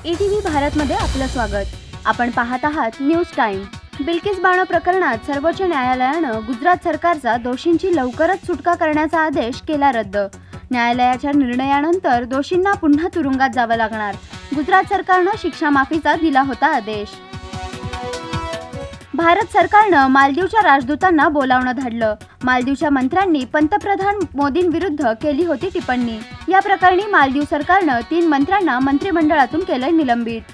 ETV भारतमध्ये आपलं स्वागत। आपण पाहत आहात न्यूज टाइम। बिल्किस बानो प्रकरणात सर्वोच्च न्यायालयानं गुजरात सरकारचा दोषींची लवकरच सुटका करण्याचा आदेश केला रद्द। न्यायालयाच्या निर्णयानंतर दोषींना पुन्हा तुरुंगात जावं लागणार। गुजरात सरकारनं शिक्षा माफीचा दिला होता आदेश। भारत सरकारनं मालदीवच्या राजदूतांना बोलावणं धाडलं। मालदीवच्या मंत्र्यांनी पंतप्रधान मोदींविरुद्ध केली होती टिप्पणी। या प्रकरणी मालदीव सरकारनं 3 मंत्र्यांना मंत्रिमंडळातून केलंय निलंबित।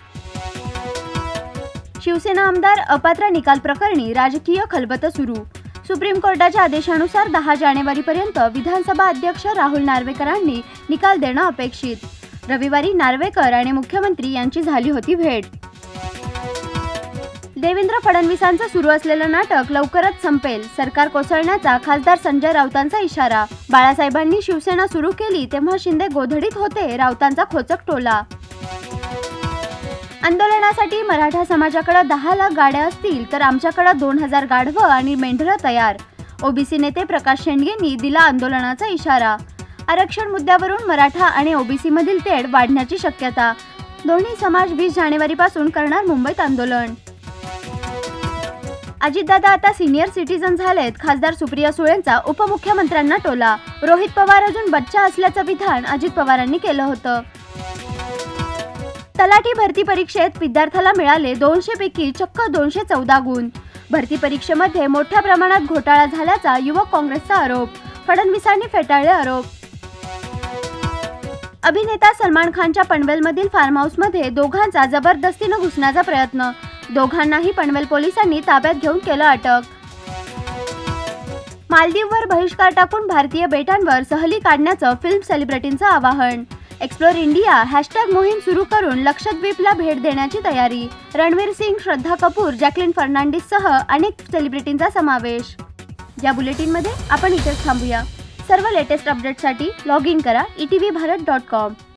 शिवसेना आमदार अपात्र निकाल प्रकरणी राजकीय खलबतं सुरू। सुप्रीम कोर्टाच्या आदेशानुसार 10 जानेवारीपर्यंत विधानसभा अध्यक्ष राहुल नार्वेकरांनी निकाल देणं अपेक्षित। रविवारी नार्वेकर आणि मुख्यमंत्री यांची झाली होती भेट। देवेंद्र फडणवीसांचं सुरू असलेलं नाटक लवकरच संपेल, सरकार कोसळण्याचा खासदार संजय राऊतांचा इशारा। बाळासाहेबांनी शिवसेना सुरू केली तेव्हा शिंदे गोधडीत होते, राऊतांचा खोचक टोला। आंदोलनासाठी मराठा समाजाकडे 10 लाख गाड्या असतील तर आमच्याकडे 2000 गाढवं आणि मेंढरं तयार। ओबीसी नेते प्रकाश शेंडगेंनी दिला आंदोलनाचा इशारा। आरक्षण मुद्द्यावरून मराठा आणि ओबीसी मधील तेढ वाढण्याची शक्यता। दोन्ही समाज 20 जानेवारीपासून करणार मुंबईत आंदोलन। अजितदादा आता सिनियर सिटीजन झालेत, खासदार सुप्रिया सुळेंचा उपमुख्यमंत्र्यांना टोला। रोहित पवार अजून बच्चा असल्याचं विधान अजित पवारांनी केलं होतं। तलाठी भरती परीक्षेत विद्यार्थ्याला मिळाले 200 पैकी चक्क 214 गुण। भरती परीक्षेमध्ये मोठ्या प्रमाणात घोटाळा झाल्याचा युवक काँग्रेसचा आरोप। फडणवीसांनी फेटाळले आरोप। अभिनेता सलमान खानच्या पनवेलमधील फार्म हाऊसमध्ये दोघांचा जबरदस्तीने घुसण्याचा प्रयत्न। दोघांनाही पनवेल पोलिसांनी ताब्यात घेऊन केलं अटक। मालदीववर बहिष्कार टाकून भारतीय बेटांवर सहली काढण्याचं फिल्म सेलिब्रिटींचं आवाहन। एक्सप्लोर इंडिया हॅशटॅग मोहीम सुरू करून लक्षद्वीपला भेट देण्याची तयारी। रणवीर सिंग, श्रद्धा कपूर, जॅकलिन फर्नांडिससह अनेक सेलिब्रिटींचा समावेश। या बुलेटिनमध्ये आपण इथेच थांबूया। सर्व लेटेस्ट अपडेट्ससाठी लॉग इन करा etvbharat.com।